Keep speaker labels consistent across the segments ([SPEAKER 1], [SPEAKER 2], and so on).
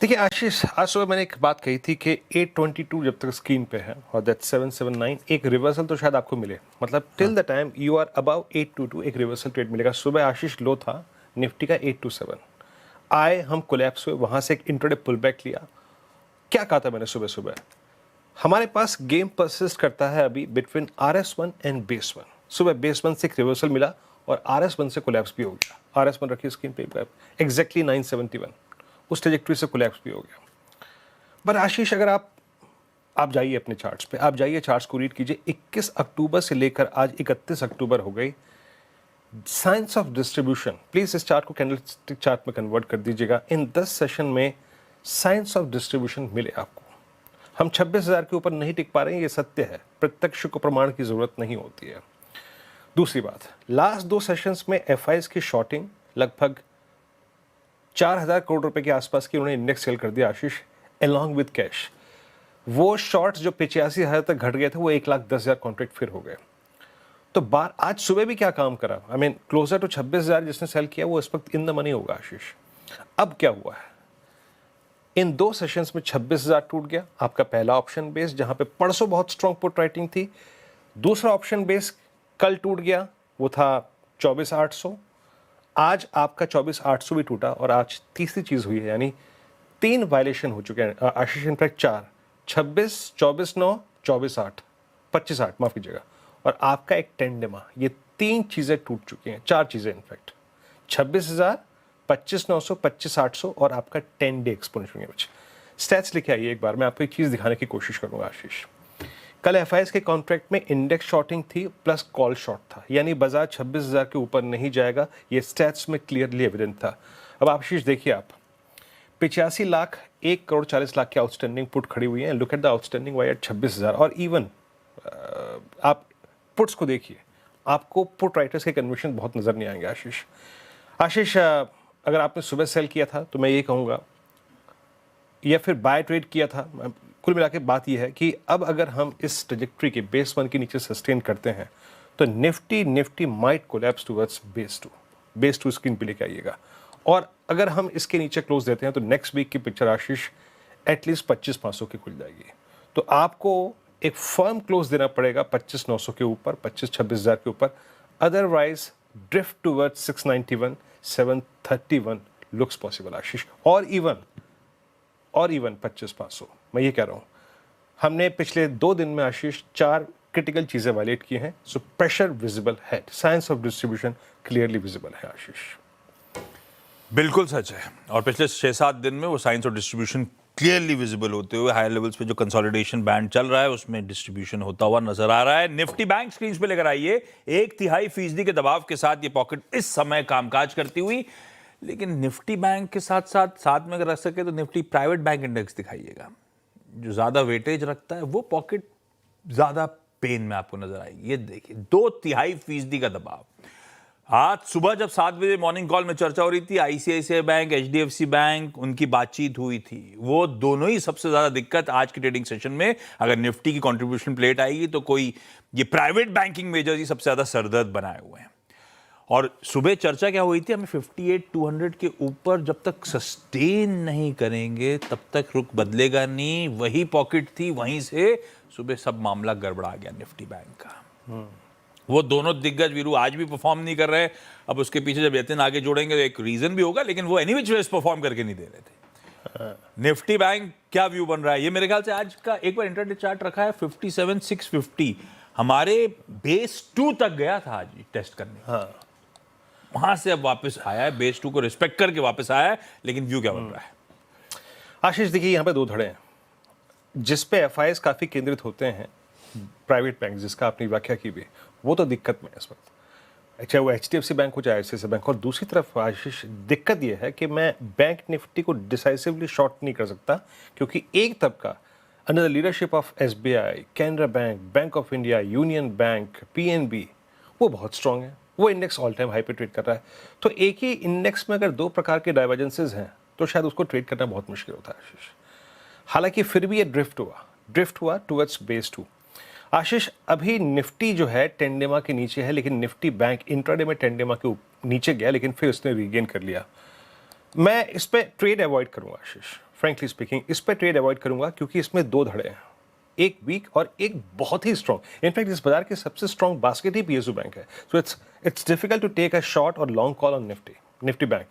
[SPEAKER 1] देखिए आशीष, आज सुबह मैंने एक बात कही थी कि 822 जब तक स्क्रीन पे है और दैट 779 एक रिवर्सल तो शायद आपको मिले, मतलब till the time you are above 822 एक रिवर्सल ट्रेड मिलेगा। सुबह आशीष लो था निफ्टी का 827, आए हम कोलैप्स हुए, वहां से एक इंट्राडे पुल बैक लिया। क्या कहा था मैंने सुबह सुबह? हमारे पास गेम परसिस्ट करता है अभी बिटवीन RS1 एंड बेस 1। सुबह बेस 1 से एक रिवर्सल मिला और RS1 से कोलैप्स भी हो गया। RS1 रखिए स्क्रीन पे, एग्जैक्टली 971 उस ट्रेजेक्ट्री से कोलैप्स भी हो गया। पर आशीष, अगर आप जाइए अपने चार्ट्स पे, आप जाइए चार्ट्स को रीड कीजिए। 21 अक्टूबर से लेकर आज 31 अक्टूबर हो गई। साइंस ऑफ डिस्ट्रीब्यूशन, प्लीज इस चार्ट को कैंडलस्टिक चार्ट में कन्वर्ट कर दीजिएगा। इन 10 सेशन में साइंस ऑफ डिस्ट्रीब्यूशन मिले आपको। हम 26,000 के ऊपर नहीं टिक पा रहे हैं, ये सत्य है। प्रत्यक्ष को प्रमाण की जरूरत नहीं होती है। दूसरी बात, लास्ट 2 सेशंस में FIs की शॉर्टिंग लगभग 4,000 करोड़ रुपए के आसपास की उन्होंने इंडेक्स सेल कर दिया आशीष, अलॉन्ग विद कैश। वो शॉर्ट्स जो 85,000 तक घट गए थे वो 1,10,000 कॉन्ट्रैक्ट फिर हो गए। तो बार आज सुबह भी क्या काम करा, आई मीन क्लोजर टू 26,000 जिसने सेल किया वो इस वक्त इन द मनी होगा आशीष। अब क्या हुआ है, इन 2 सेशंस में 26,000 टूट गया आपका पहला ऑप्शन बेस, जहां पे परसों बहुत स्ट्रॉन्ग पुट राइटिंग थी। दूसरा ऑप्शन बेस कल टूट गया, वो था 24,800। आज आपका 24,800 भी टूटा और आज तीसरी चीज हुई है, यानी 3 वायलेशन हो चुके हैं आशीष, इनफैक्ट 4, 26, 24/9, 24/8, 25/8 माफ कीजिएगा, और आपका एक टेंडेमा। ये 3 चीजें टूट चुकी हैं, 4 चीजें इनफैक्ट, 26,000, 25,900, 25,800 और आपका 10 डे एक्सपोनेंशियल। स्टैट्स लिखे आइए एक बार, मैं आपको एक चीज दिखाने की कोशिश करूंगा आशीष। कल FIs के कॉन्ट्रैक्ट में इंडेक्स शॉर्टिंग थी प्लस कॉल शॉर्ट था, यानी बाजार 26,000 के ऊपर नहीं जाएगा, ये स्टैट्स में क्लियरली एविडेंट था। अब आशीष देखिए, आप 85 लाख 1,40,00,000 के आउटस्टैंडिंग पुट खड़ी हुई है। Look at the outstanding Y at 26,000। और इवन आप पुट्स को देखिए, आपको पुट राइटर्स के कन्विक्शन बहुत नजर नहीं आएंगे आशीष। आशीष, अगर आपने सुबह सेल किया था तो मैं ये कहूँगा, या फिर बाय ट्रेड किया था, कुल मिला के बात यह है कि अब अगर हम इस ट्रेजेक्ट्री के बेस 1 के नीचे सस्टेन करते हैं तो Nifty might collapse towards base 2 screen पे लेके आइएगा। और अगर हम इसके नीचे क्लोज देते हैं तो नेक्स्ट वीक की पिक्चर आशीष एटलीस्ट 25,500 की खुल जाएगी। तो आपको एक फर्म क्लोज देना पड़ेगा 25,900 के ऊपर, 26,000 के ऊपर। Otherwise drift towards 691, 731 looks possible Ashish, और इवन 25,500। मैं ये कह रहा हूं, हमने पिछले 2 दिन में आशीष 4 क्रिटिकल चीजें वायलेट की हैं। सो प्रेशर विजिबल है, science of distribution clearly visible है आशीष।
[SPEAKER 2] बिल्कुल सच है, और पिछले 6-7 दिन में वो science of distribution clearly visible होते हुए हायर लेवल्स पे जो कंसोलिडेशन बैंड चल रहा है उसमें डिस्ट्रीब्यूशन होता हुआ नजर आ रहा है। निफ्टी बैंक स्क्रीन पे लेकर आइए। 1/3% के दबाव के साथ ये पॉकेट इस समय कामकाज करती हुई, लेकिन निफ्टी बैंक के साथ में अगर रख सके तो निफ्टी प्राइवेट बैंक इंडेक्स दिखाइएगा, जो ज्यादा वेटेज रखता है वो पॉकेट ज्यादा पेन में आपको नजर आएगी। ये देखिए 2/3% का दबाव। आज सुबह जब 7 बजे मॉर्निंग कॉल में चर्चा हो रही थी, ICICI बैंक, HDFC बैंक, उनकी बातचीत हुई थी, वो दोनों ही सबसे ज्यादा दिक्कत आज की ट्रेडिंग सेशन में अगर निफ्टी की कंट्रीब्यूशन प्लेट आएगी तो कोई ये प्राइवेट बैंकिंग मेजर्स ही सबसे ज्यादा सरदर्द बनाए हुए हैं। और सुबह चर्चा क्या हुई थी, हमें 58,200 के ऊपर जब तक सस्टेन नहीं करेंगे तब तक रुख बदलेगा नहीं। वही पॉकेट थी, वहीं से सुबह सब मामला गड़बड़ा गया निफ्टी बैंक का। वो दोनों दिग्गज वीरू आज भी परफॉर्म नहीं कर रहे। अब उसके पीछे जब यतिन आगे जोड़ेंगे तो एक रीजन भी होगा, लेकिन वो एनीवेज वेज परफॉर्म करके नहीं दे रहे थे। निफ्टी बैंक क्या व्यू बन रहा है, ये मेरे ख्याल से आज का एक बार इंटरडे चार्ट रखा है 57,650, हमारे बेस 2 तक गया था आज टेस्ट करने। वहां से अब वापस आया है, बेस 2 को रिस्पेक्ट करके वापस आया है, लेकिन व्यू क्या बन रहा है
[SPEAKER 1] आशीष? देखिए यहाँ पे 2 धड़े हैं जिसपे FIs काफी केंद्रित होते हैं। प्राइवेट बैंक जिसका आपने व्याख्या की भी, वो तो दिक्कत में है इस वक्त, चाहे वो HDFC बैंक हो चाहे ICICI बैंक। और दूसरी तरफ आशीष दिक्कत ये है कि मैं बैंक निफ्टी को डिसाइसिवली शॉर्ट नहीं कर सकता, क्योंकि एक तबका under the leadership of SBI, Canara bank, bank of India, union bank, PNB, वो बहुत स्ट्रांग है। वो इंडेक्स ऑल टाइम हाई पे ट्रेड कर रहा है। तो एक ही इंडेक्स में अगर 2 प्रकार के डाइवर्जेंसेस हैं तो शायद उसको ट्रेड करना बहुत मुश्किल होता है आशीष। हालांकि फिर भी ये ड्रिफ्ट हुआ टुवर्ड्स बेस 2। आशीष, अभी निफ्टी जो है टेंडेमा के नीचे है, लेकिन निफ्टी बैंक इंट्राडे में टेंडेमा के नीचे गया, लेकिन फिर उसने रीगेन कर लिया। मैं इस पे ट्रेड अवॉइड करूंगा आशीष, फ्रेंकली स्पीकिंग इस पे ट्रेड अवॉइड करूंगा क्योंकि इसमें दो धड़े हैं, एक वीक और एक बहुत ही स्ट्रॉन्ग। इनफैक्ट इस बाजार की सबसे स्ट्रॉन्ग बास्केट ही पीएसयू बैंक है। So it's difficult to take a short और long call on Nifty bank.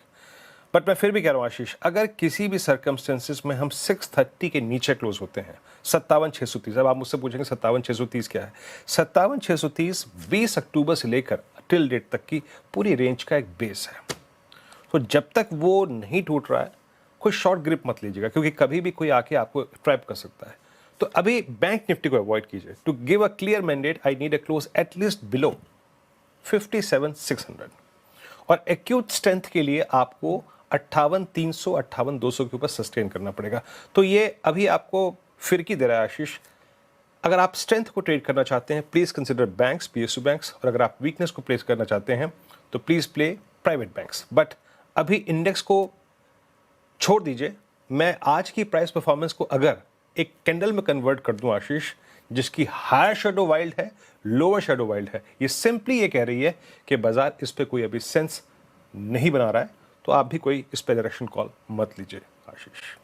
[SPEAKER 1] But मैं फिर भी कह रहा हूँ आशीष, अगर किसी भी सर्कमस्टेंसेस में हम 630 के नीचे क्लोज होते हैं, 57,630, अब आप मुझसे पूछेंगे 57,630 क्या है? 57,630 20 अक्टूबर से लेकर टिल डेट तक की पूरी रेंज का एक बेस है। तो जब तक वो नहीं टूट रहा है, कोई शॉर्ट ग्रिप मत लीजिएगा, क्योंकि कभी भी कोई आके आपको ट्रैप कर सकता है। तो अभी बैंक निफ्टी को अवॉइड कीजिए। To give a clear mandate I need a close at least below 57,600 और एक्यूट स्ट्रेंथ के लिए आपको 58,300 58,200 के ऊपर सस्टेन करना पड़ेगा। तो ये अभी आपको फिरकी दे रहा है आशीष। अगर आप स्ट्रेंथ को ट्रेड करना चाहते हैं, please consider banks, PSU banks, और अगर आप वीकनेस को प्लेस करना चाहते हैं तो please play private banks. But अभी इंडेक्स को छोड़ दीजिए। मैं आज की प्राइस परफॉर्मेंस को अगर एक कैंडल में कन्वर्ट कर दूं आशीष, जिसकी हायर शेडो वाइल्ड है, लोअर शेडो वाइल्ड है, ये सिंपली ये कह रही है कि बाजार इस पे कोई अभी सेंस नहीं बना रहा है, तो आप भी कोई इस पे डायरेक्शन कॉल मत लीजिए आशीष।